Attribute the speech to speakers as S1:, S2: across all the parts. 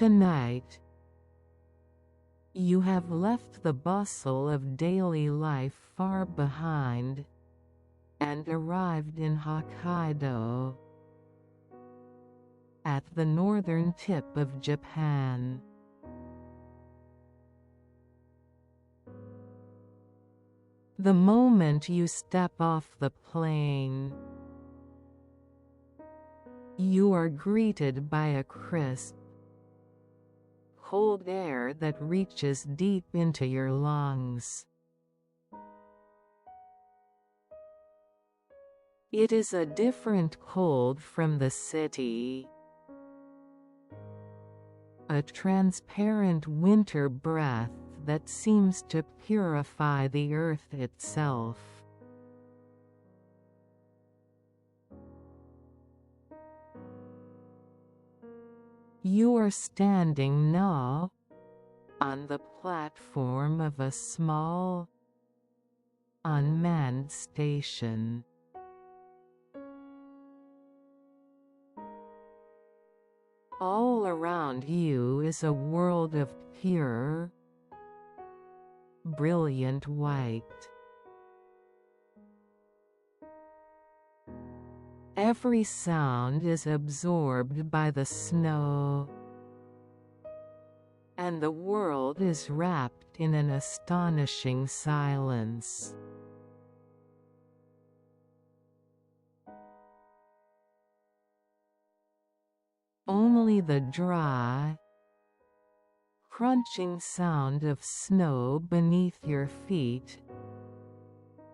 S1: Tonight, you have left the bustle of daily life far behind and arrived in Hokkaido, at the northern tip of Japan. The moment you step off the plane, you are greeted by a crisp, cold air that reaches deep into your lungs. It is a different cold from the city, a transparent winter breath that seems to purify the earth itself. You are standing now on the platform of a small, unmanned station. All around you is a world of pure, brilliant white. Every sound is absorbed by the snow, and the world is wrapped in an astonishing silence. Only the dry, crunching sound of snow beneath your feet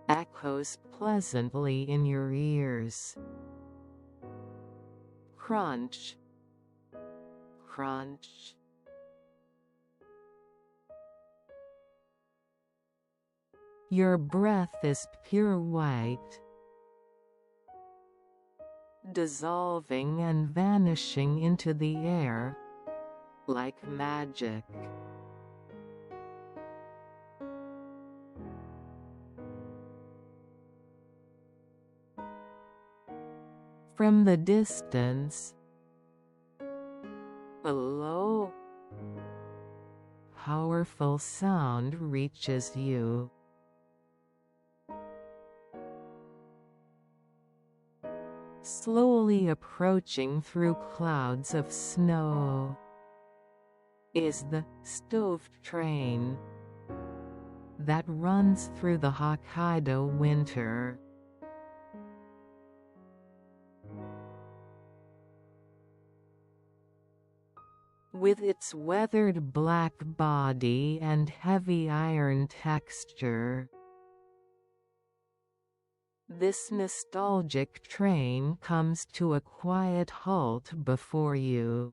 S1: echoes pleasantly in your ears. Crunch, crunch. Your breath is pure white, dissolving and vanishing into the air like magic. From the distance, a low, powerful sound reaches you. Slowly approaching through clouds of snow is the stove train that runs through the Hokkaido winter. With its weathered black body and heavy iron texture, this nostalgic train comes to a quiet halt before you.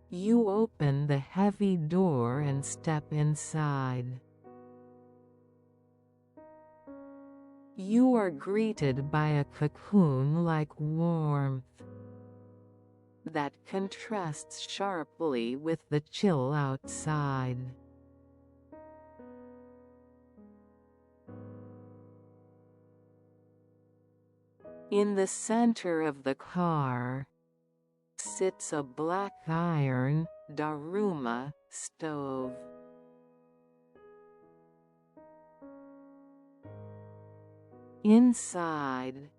S1: You open the heavy door and step inside. You are greeted by a cocoon-like warmth that contrasts sharply with the chill outside. In the center of the car sits a black iron daruma stove. Inside,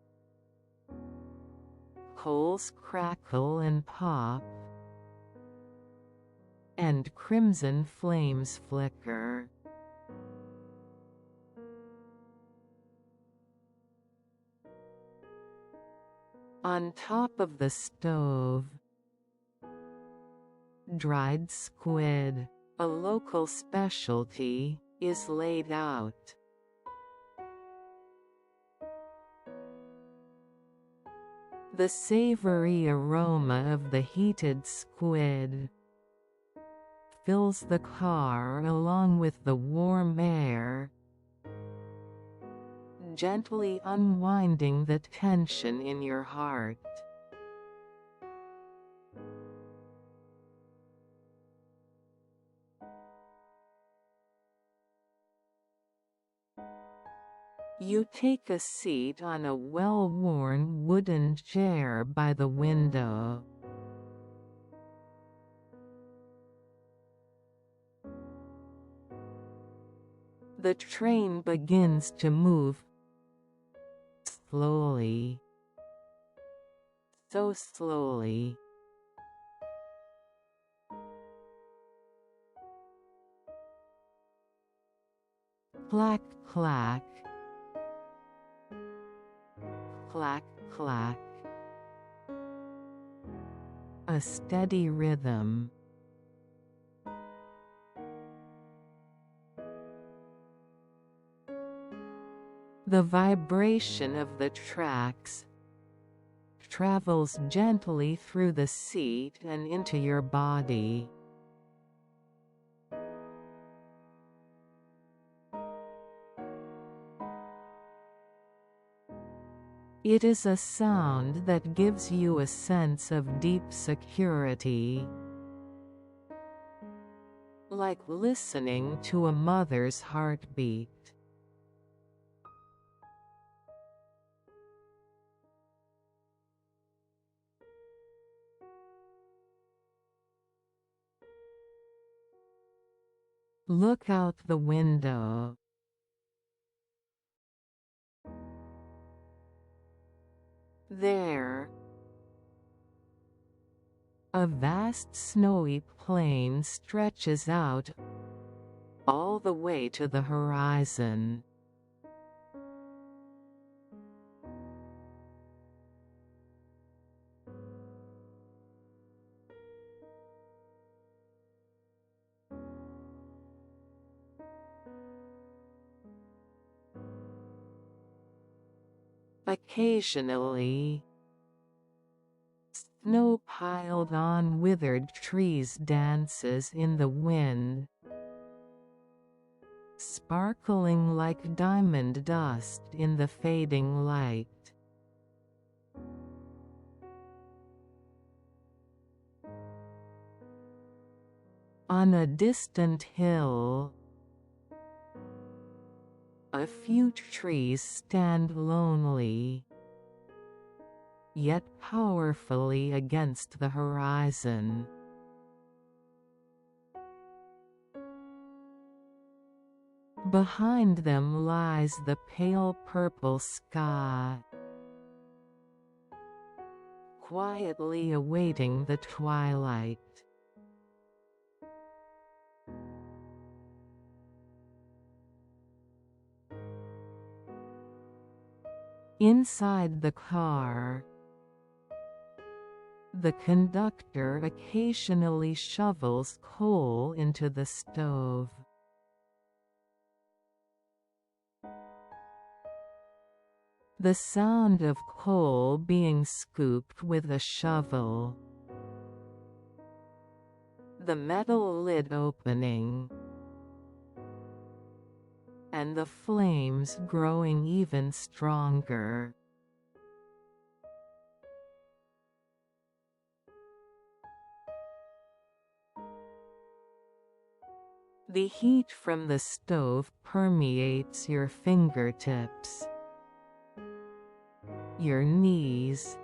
S1: coals crackle and pop, and crimson flames flicker. On top of the stove, dried squid, a local specialty, is laid out. The savory aroma of the heated squid fills the car along with the warm air, gently unwinding the tension in your heart. You take a seat on a well-worn wooden chair by the window. The train begins to move slowly, so slowly. Clack, clack. Clack, clack. A steady rhythm. The vibration of the tracks travels gently through the seat and into your body. It is a sound that gives you a sense of deep security, like listening to a mother's heartbeat. Look out the window. There, a vast snowy plain stretches out all the way to the horizon. Occasionally, snow piled on withered trees dances in the wind, sparkling like diamond dust in the fading light. On a distant hill, a few trees stand lonely, yet powerfully against the horizon. Behind them lies the pale purple sky, quietly awaiting the twilight. Inside the car, the conductor occasionally shovels coal into the stove. The sound of coal being scooped with a shovel, the metal lid opening, and the flames growing even stronger. The heat from the stove permeates your fingertips, your knees,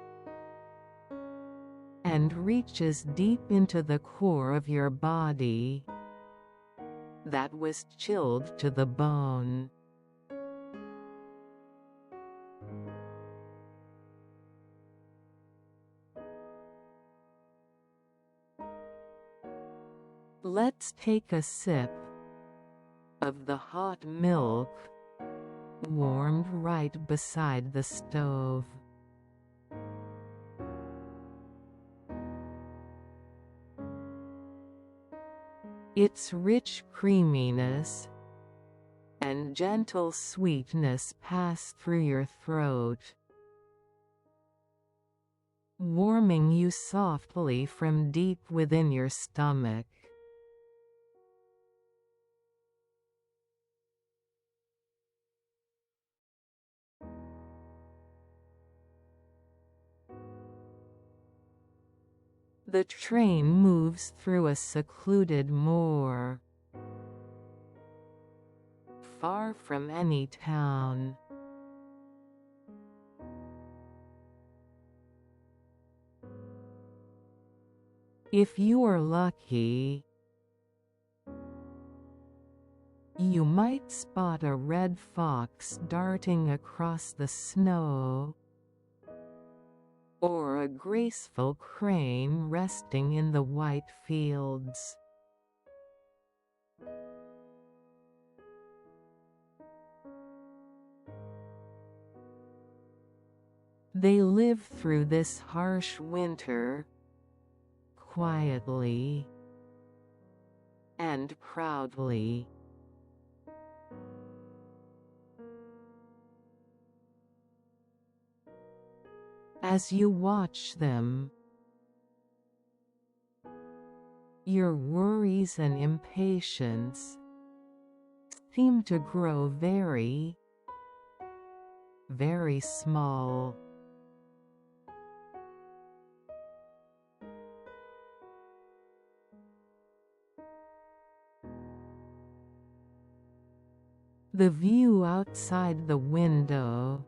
S1: and reaches deep into the core of your body that was chilled to the bone. Let's take a sip of the hot milk warmed right beside the stove. Its rich creaminess and gentle sweetness pass through your throat, warming you softly from deep within your stomach. The train moves through a secluded moor, far from any town. If you are lucky, you might spot a red fox darting across the snow, or a graceful crane resting in the white fields. They live through this harsh winter, quietly and proudly. As you watch them, your worries and impatience seem to grow very, very small. The view outside the window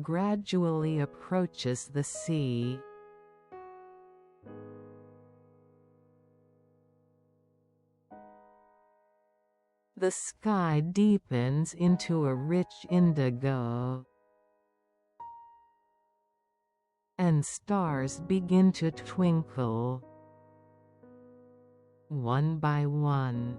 S1: gradually approaches the sea. The sky deepens into a rich indigo, and stars begin to twinkle, one by one.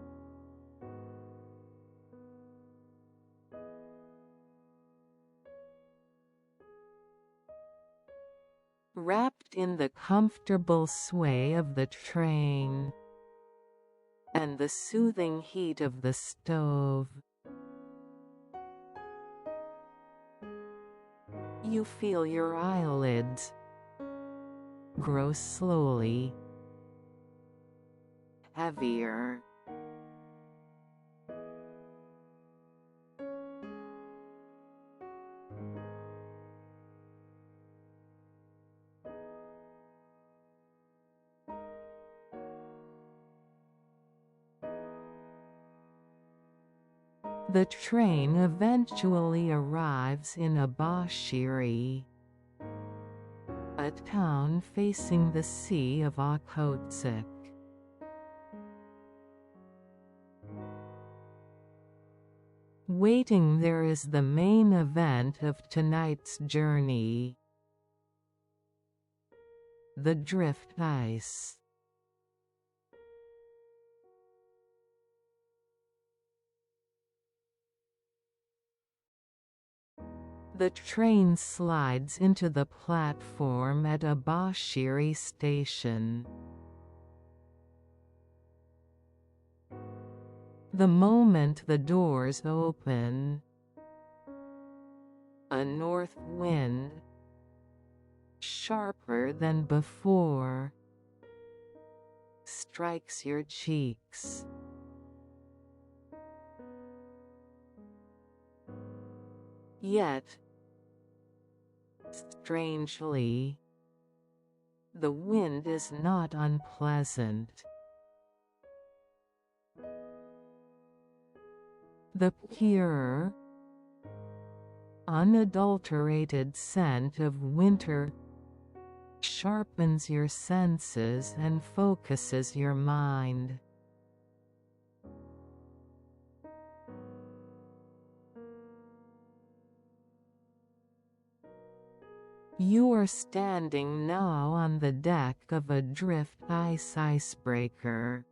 S1: Wrapped in the comfortable sway of the train and the soothing heat of the stove, you feel your eyelids grow slowly heavier. The train eventually arrives in Abashiri, a town facing the Sea of Okhotsk. Waiting there is the main event of tonight's journey, the drift ice. The train slides into the platform at Abashiri station. The moment the doors open, a north wind, sharper than before, strikes your cheeks. Yet, strangely, the wind is not unpleasant. The pure, unadulterated scent of winter sharpens your senses and focuses your mind. You are standing now on the deck of a drift ice icebreaker.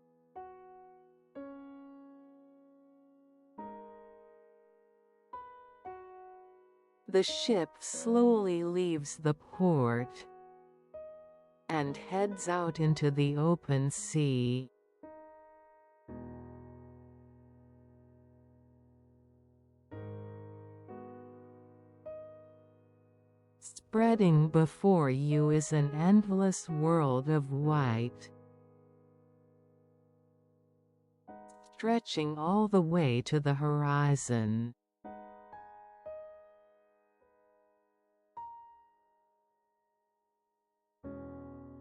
S1: The ship slowly leaves the port and heads out into the open sea. Spreading before you is an endless world of white, stretching all the way to the horizon.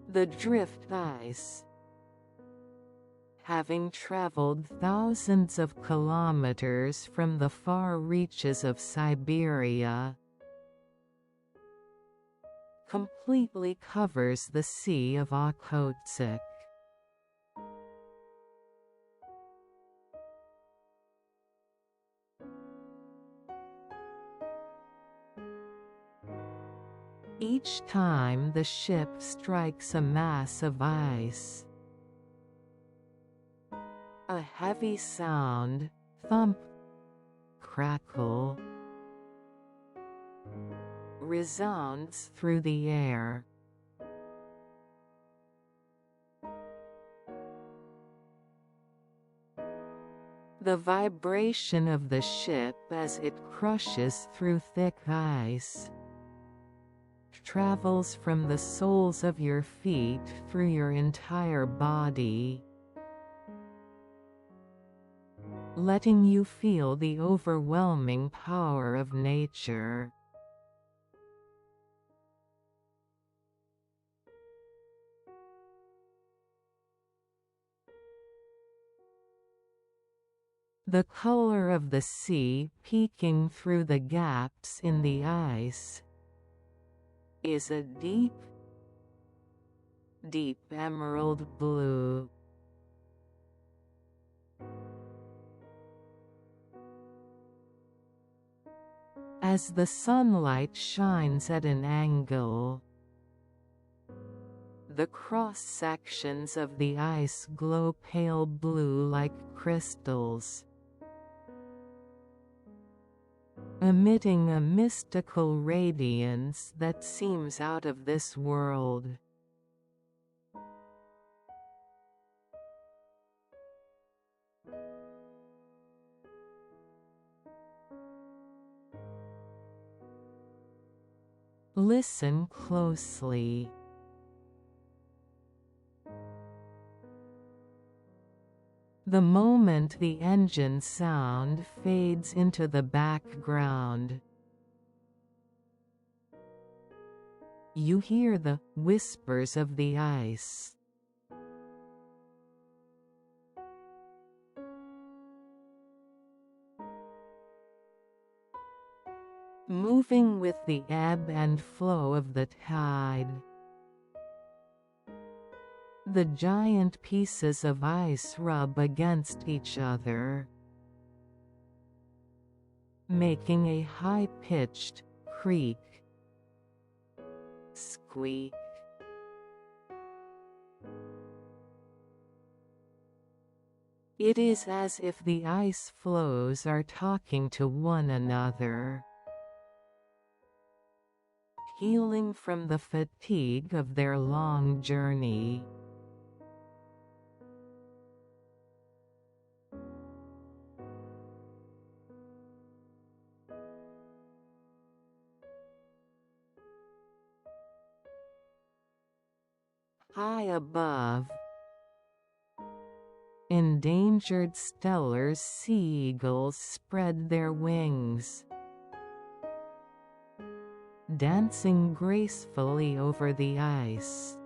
S1: The drift ice, having traveled thousands of kilometers from the far reaches of Siberia, completely covers the Sea of Okhotsk. Each time the ship strikes a mass of ice, a heavy sound, thump, crackle, resounds through the air. The vibration of the ship as it crushes through thick ice travels from the soles of your feet through your entire body, letting you feel the overwhelming power of nature. The color of the sea peeking through the gaps in the ice is a deep, deep emerald blue. As the sunlight shines at an angle, the cross-sections of the ice glow pale blue like crystals, emitting a mystical radiance that seems out of this world. Listen closely. The moment the engine sound fades into the background, you hear the whispers of the ice. Moving with the ebb and flow of the tide. The giant pieces of ice rub against each other, making a high-pitched creak, squeak. It is as if the ice floes are talking to one another, healing from the fatigue of their long journey. High above, endangered stellar's sea eagles spread their wings, dancing gracefully over the ice.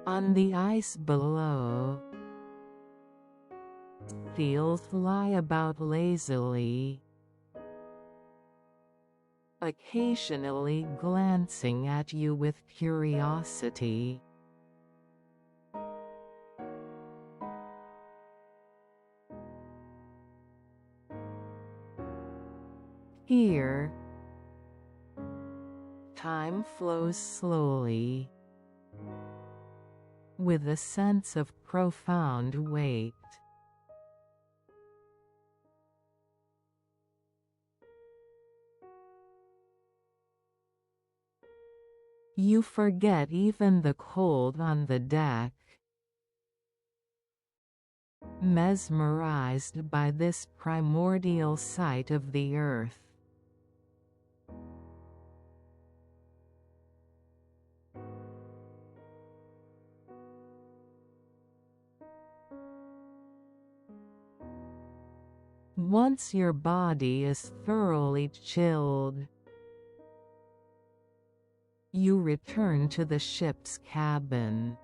S1: On the ice below, seals lie about lazily, occasionally glancing at you with curiosity. Here, time flows slowly, with a sense of profound weight. You forget even the cold on the deck, mesmerized by this primordial sight of the earth. Once your body is thoroughly chilled, you return to the ship's cabin.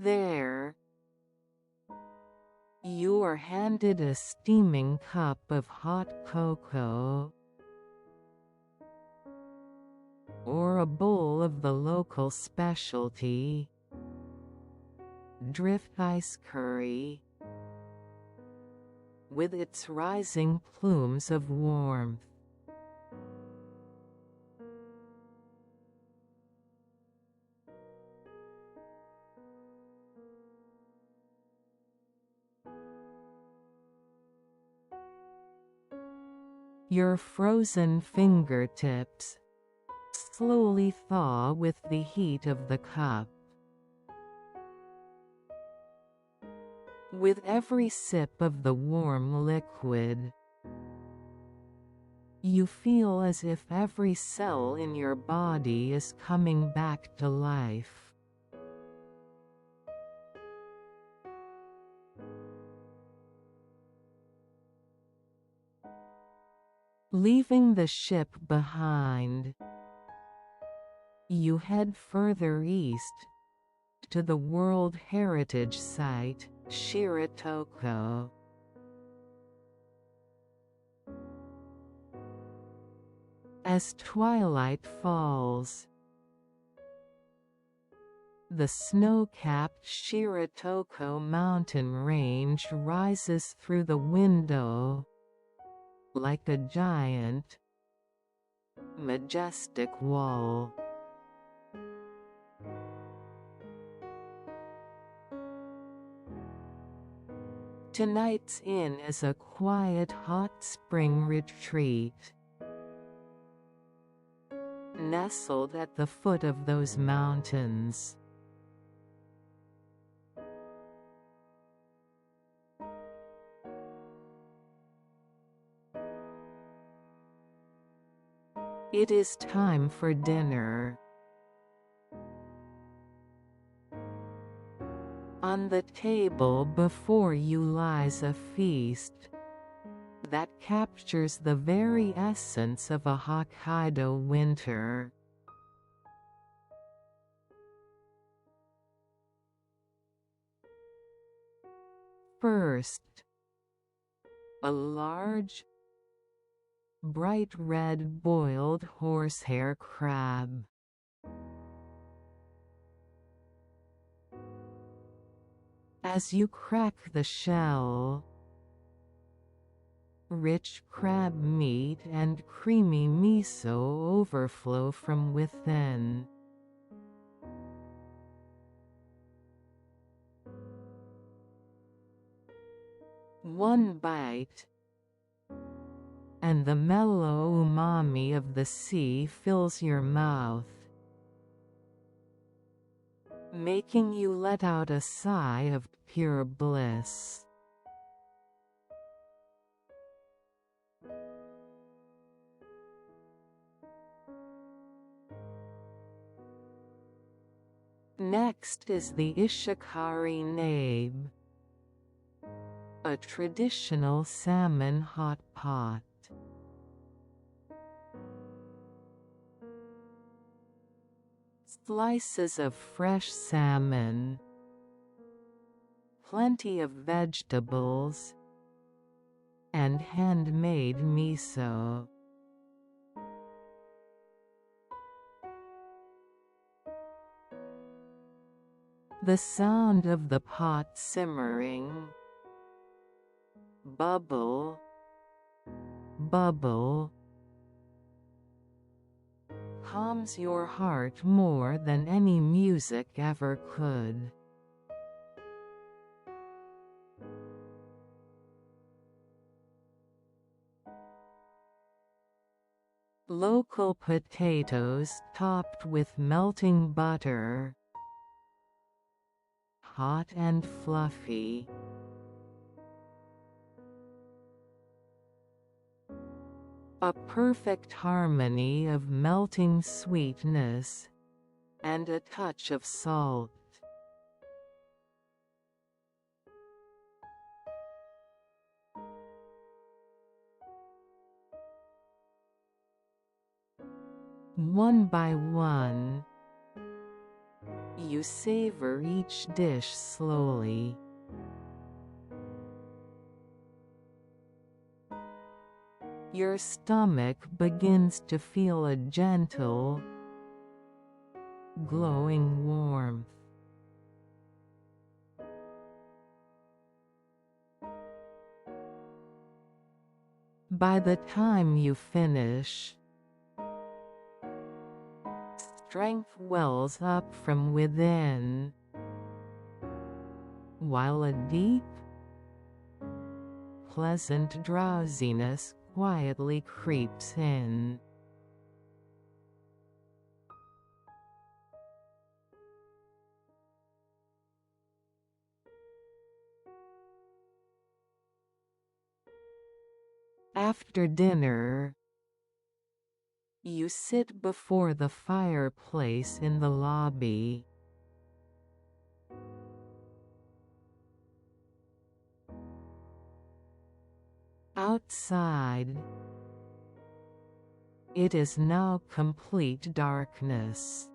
S1: There, you are handed a steaming cup of hot cocoa or a bowl of the local specialty, drift ice curry, with its rising plumes of warmth. Your frozen fingertips slowly thaw with the heat of the cup. With every sip of the warm liquid, you feel as if every cell in your body is coming back to life. Leaving the ship behind, you head further east to the World Heritage Site, Shiretoko. As twilight falls, the snow-capped Shiretoko mountain range rises through the window like a giant, majestic wall. Tonight's inn is a quiet hot spring retreat, nestled at the foot of those mountains. It is time for dinner. On the table before you lies a feast that captures the very essence of a Hokkaido winter. First, a large, bright red boiled horsehair crab. As you crack the shell, rich crab meat and creamy miso overflow from within. One bite, and the mellow umami of the sea fills your mouth, making you let out a sigh of pure bliss. Next is the ishikari nabe, a traditional salmon hot pot. Slices of fresh salmon, plenty of vegetables, and handmade miso. The sound of the pot simmering, bubble, bubble, calms your heart more than any music ever could. Local potatoes topped with melting butter, hot and fluffy. A perfect harmony of melting sweetness and a touch of salt. One by one, You savor each dish slowly. Your stomach begins to feel a gentle, glowing warmth. By the time you finish, strength wells up from within, while a deep, pleasant drowsiness quietly creeps in. After dinner, you sit before the fireplace in the lobby. Outside, it is now complete darkness.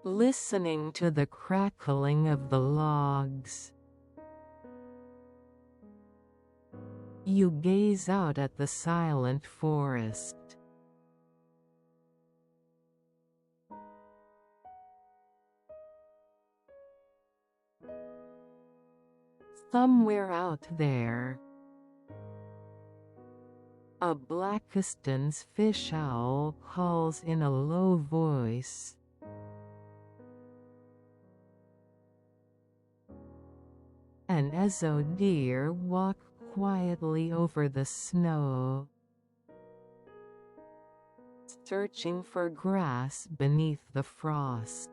S1: Listening to the crackling of the logs, you gaze out at the silent forest. Somewhere out there, a Blakiston's fish owl calls in a low voice. An Ezo deer walk quietly over the snow, searching for grass beneath the frost.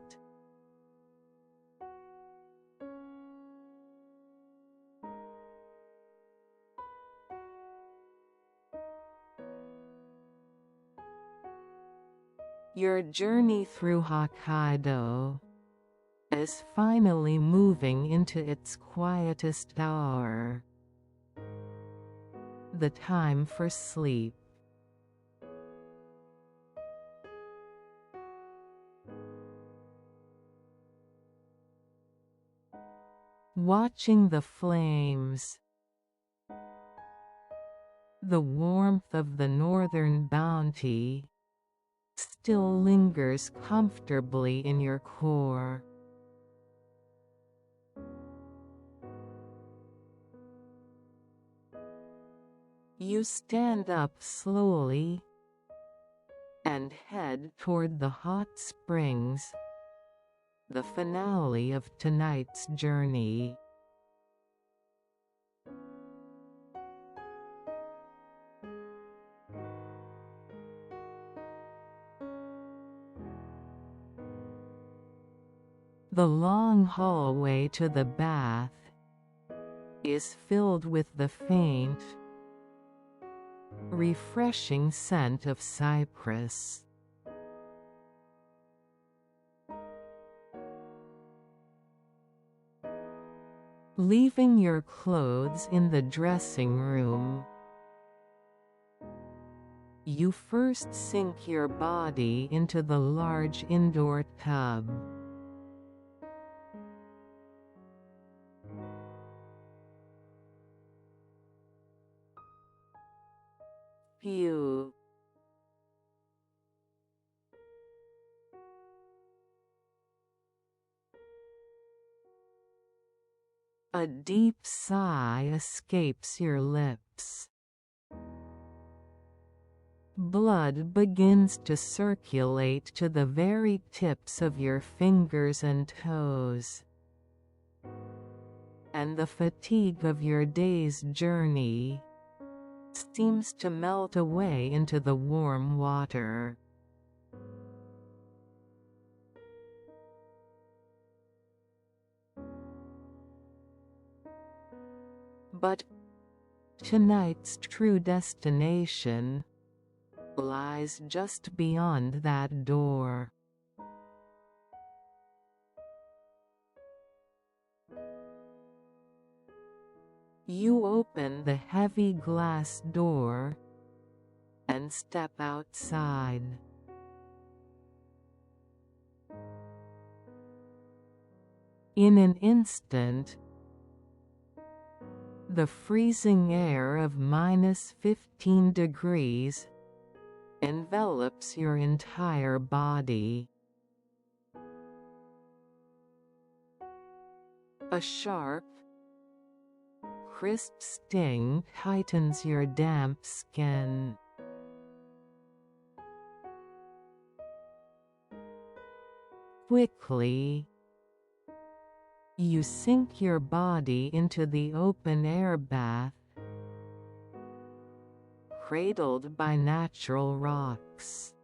S1: Your journey through Hokkaido is finally moving into its quietest hour, the time for sleep. Watching the flames, the warmth of the northern bounty still lingers comfortably in your core. You stand up slowly and head toward the hot springs, the finale of tonight's journey. The long hallway to the bath is filled with the faint, refreshing scent of cypress. Leaving your clothes in the dressing room, you first sink your body into the large indoor tub. Phew. A deep sigh escapes your lips. Blood begins to circulate to the very tips of your fingers and toes, and the fatigue of your day's journey seems to melt away into the warm water. But tonight's true destination lies just beyond that door. You open the heavy glass door and and step outside. In an instant, the freezing air of -15 degrees envelops your entire body. A sharp, crisp sting tightens your damp skin. Quickly, you sink your body into the open-air bath, cradled by natural rocks.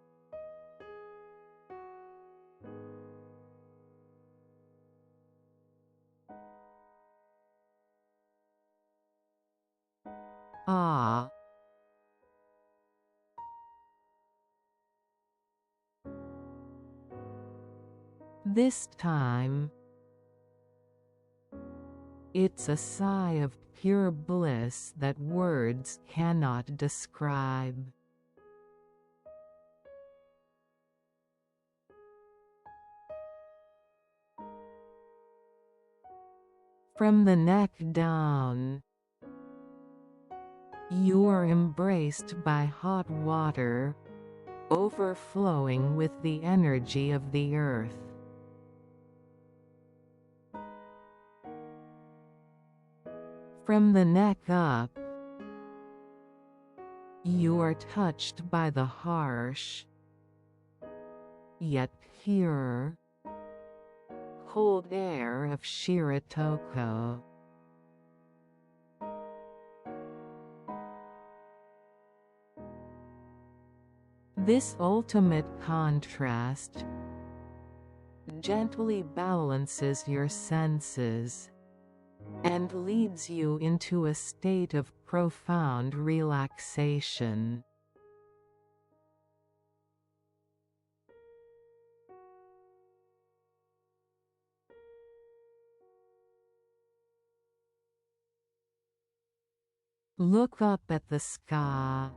S1: Ah! This time, it's a sigh of pure bliss that words cannot describe. From the neck down, you are embraced by hot water, overflowing with the energy of the earth. From the neck up, you are touched by the harsh, yet pure, cold air of Shiretoko. This ultimate contrast gently balances your senses and leads you into a state of profound relaxation. Look up at the sky.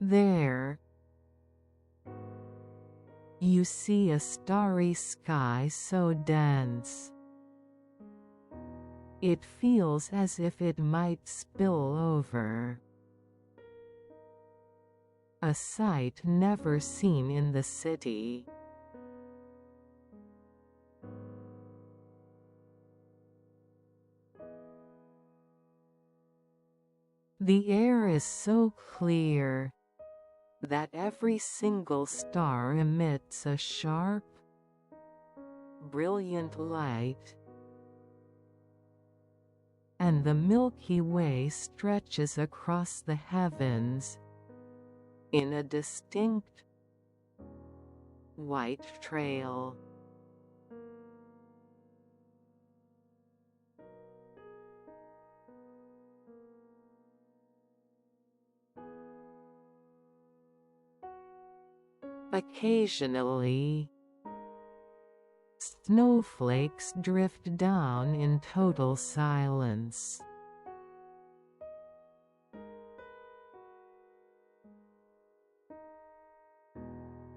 S1: There, you see a starry sky so dense, it feels as if it might spill over. A sight never seen in the city. The air is so clear that every single star emits a sharp, brilliant light, and the Milky Way stretches across the heavens in a distinct, white trail. Occasionally, snowflakes drift down in total silence.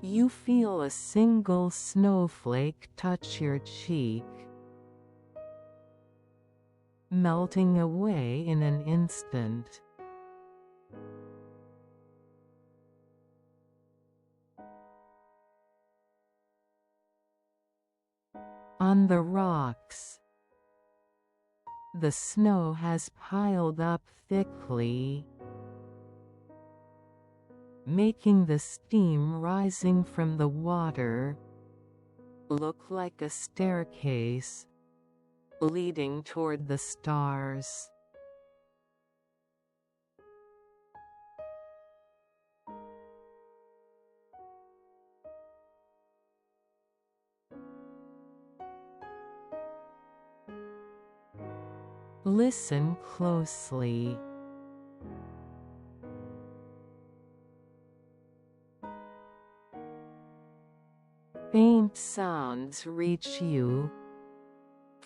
S1: You feel a single snowflake touch your cheek, melting away in an instant. On the rocks, the snow has piled up thickly, making the steam rising from the water look like a staircase leading toward the stars. Listen closely. Faint sounds reach you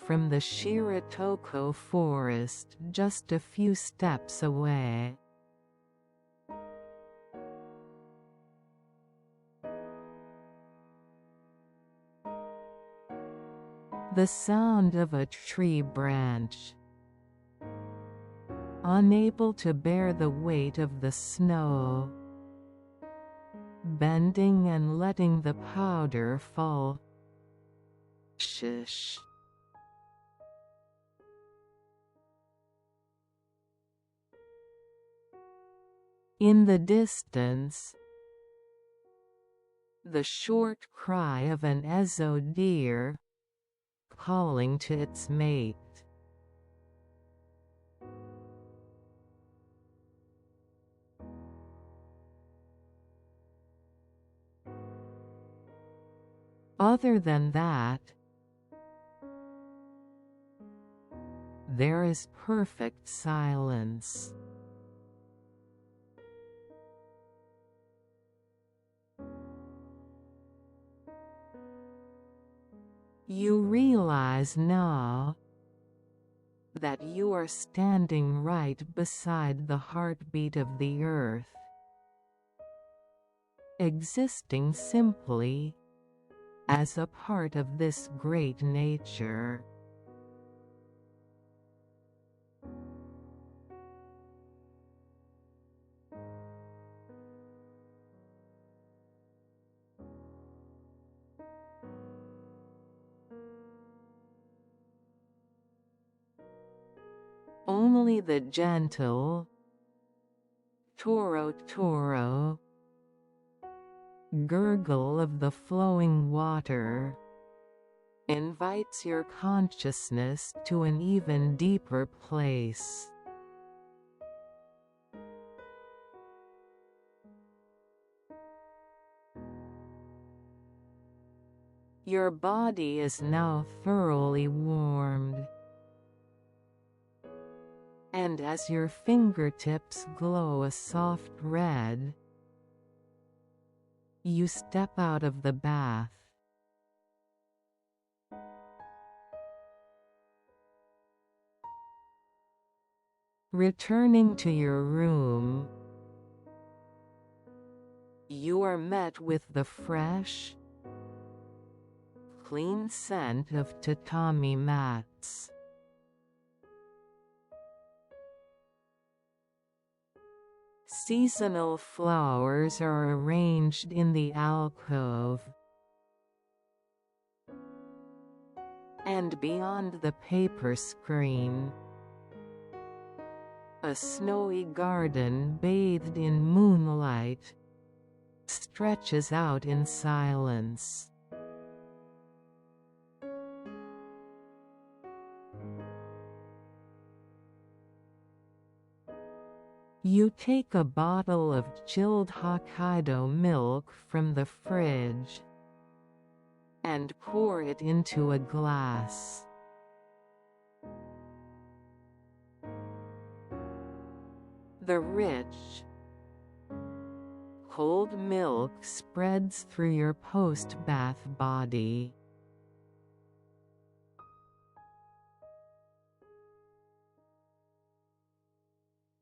S1: from the Shiretoko forest just a few steps away. The sound of a tree branch, unable to bear the weight of the snow, bending and letting the powder fall. Shish. In the distance, the short cry of an Ezo deer calling to its mate. Other than that, there is perfect silence. You realize now that you are standing right beside the heartbeat of the earth, existing simply as a part of this great nature. Only the gentle toro gurgle of the flowing water invites your consciousness to an even deeper place. Your body is now thoroughly warmed, and as your fingertips glow a soft red, you step out of the bath. Returning to your room, you are met with the fresh, clean scent of tatami mats. Seasonal flowers are arranged in the alcove, and beyond the paper screen, a snowy garden bathed in moonlight stretches out in silence. You take a bottle of chilled Hokkaido milk from the fridge and pour it into a glass. The rich, cold milk spreads through your post-bath body.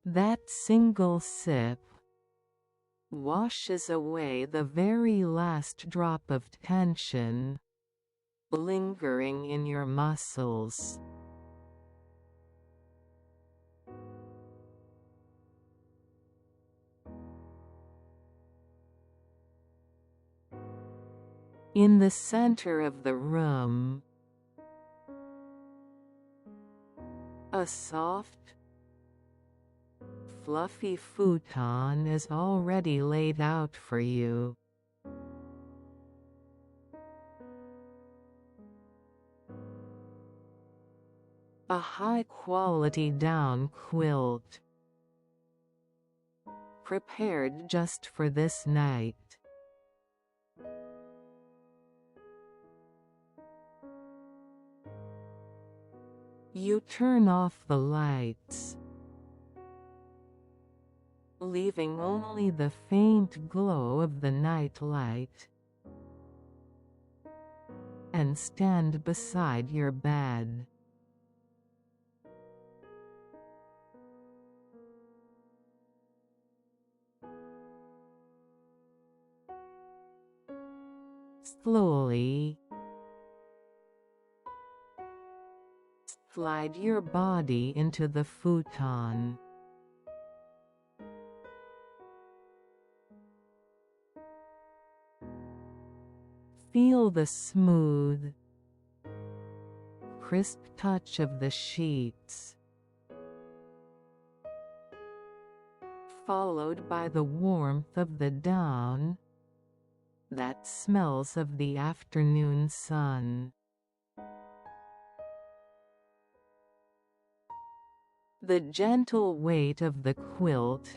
S1: That single sip washes away the very last drop of tension lingering in your muscles. In the center of the room, a soft, fluffy futon is already laid out for you. A high-quality down quilt, prepared just for this night. You turn off the lights, leaving only the faint glow of the night light, and stand beside your bed. Slowly slide your body into the futon. Feel the smooth, crisp touch of the sheets, followed by the warmth of the down that smells of the afternoon sun. The gentle weight of the quilt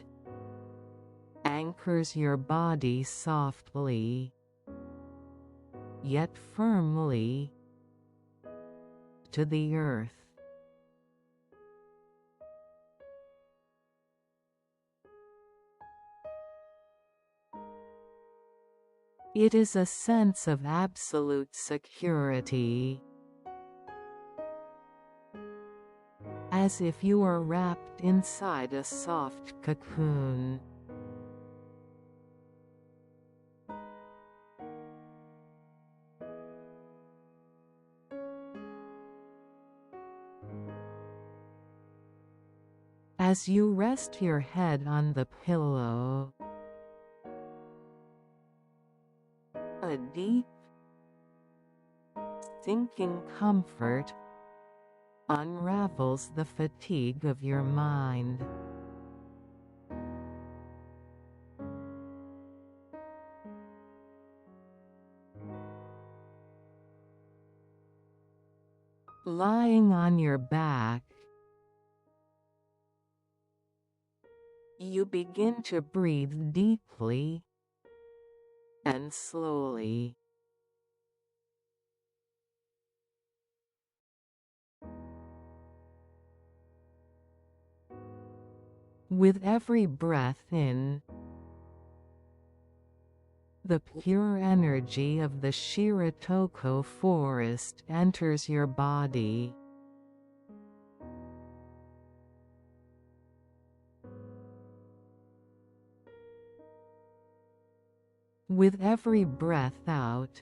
S1: anchors your body softly, yet firmly, to the earth. It is a sense of absolute security, as if you are wrapped inside a soft cocoon. As you rest your head on the pillow, a deep, sinking comfort unravels the fatigue of your mind. Lying on your back, you begin to breathe deeply and slowly. With every breath in, the pure energy of the Shiretoko forest enters your body. With every breath out,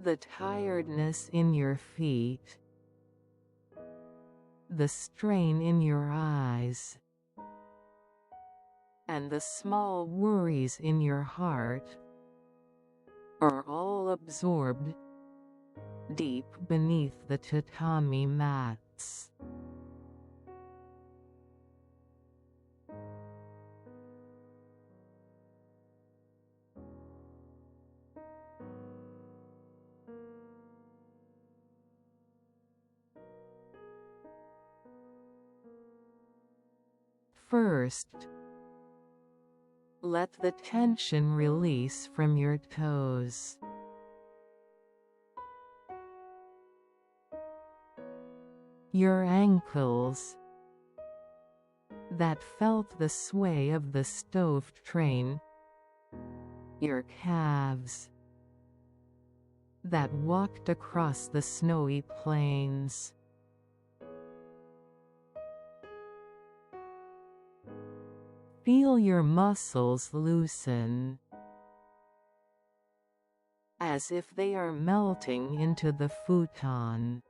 S1: the tiredness in your feet, the strain in your eyes, and the small worries in your heart are all absorbed deep beneath the tatami mats. First, let the tension release from your toes. Your ankles, that felt the sway of the stove train, your calves, that walked across the snowy plains. Feel your muscles loosen, as if they are melting into the futon.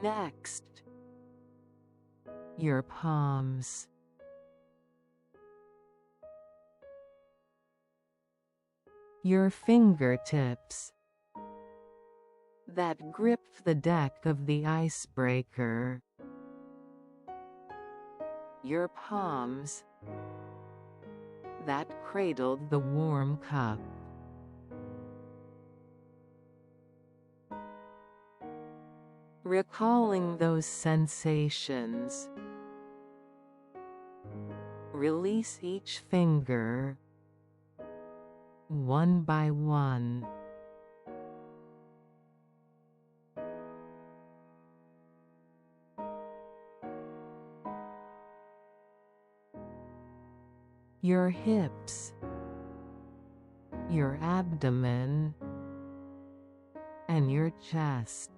S1: Next, your palms. Your fingertips, that gripped the deck of the icebreaker. Your palms, that cradled the warm cup. Recalling those sensations, release each finger, one by one. Your hips, your abdomen, and your chest.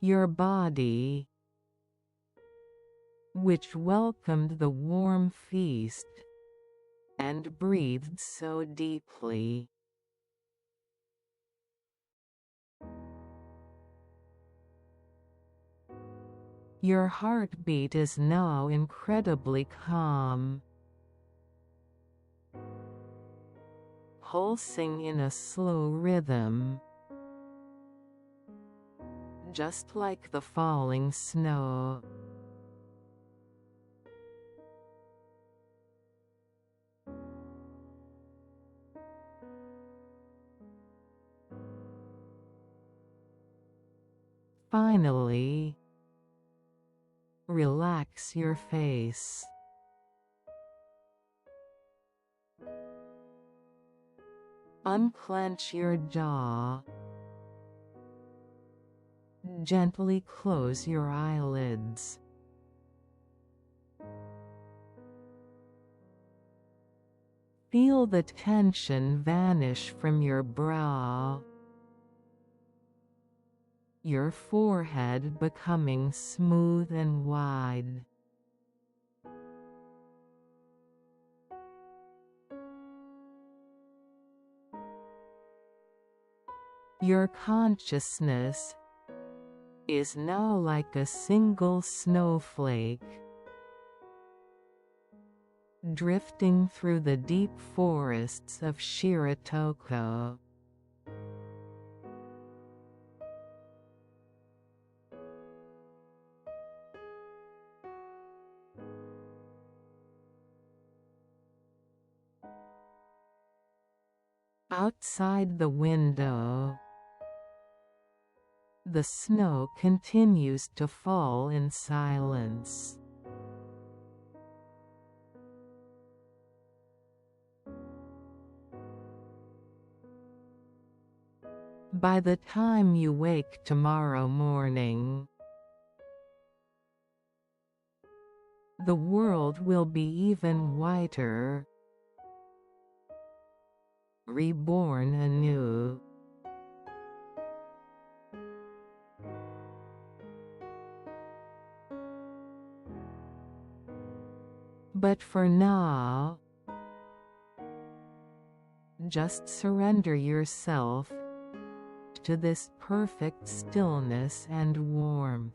S1: Your body, which welcomed the warm feast and breathed so deeply. Your heartbeat is now incredibly calm, pulsing in a slow rhythm, just like the falling snow. Finally, relax your face. Unclench your jaw. Gently close your eyelids. Feel the tension vanish from your brow, your forehead becoming smooth and wide. Your consciousness is now like a single snowflake, drifting through the deep forests of Shiretoko. Outside the window, the snow continues to fall in silence. By the time you wake tomorrow morning, the world will be even whiter, reborn anew. But for now, just surrender yourself to this perfect stillness and warmth.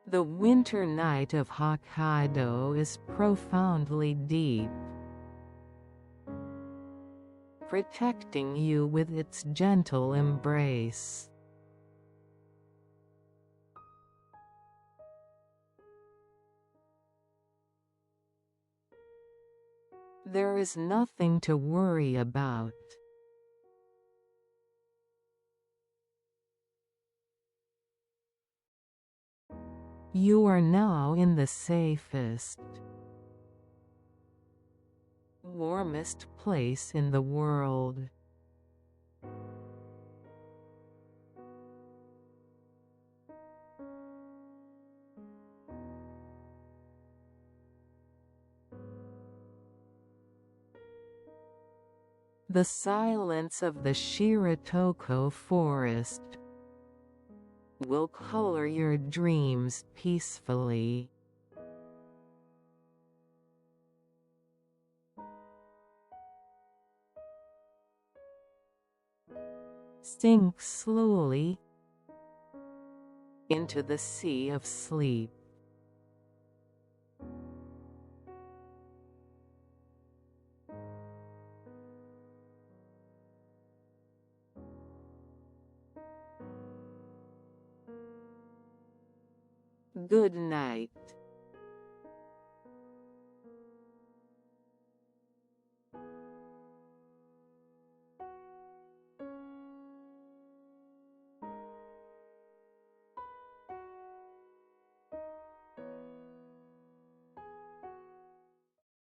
S1: The winter night of Hokkaido is profoundly deep, protecting you with its gentle embrace. There is nothing to worry about. You are now in the safest, warmest place in the world. The silence of the Shiretoko forest will color your dreams peacefully. Sink slowly into the sea of sleep. Good night.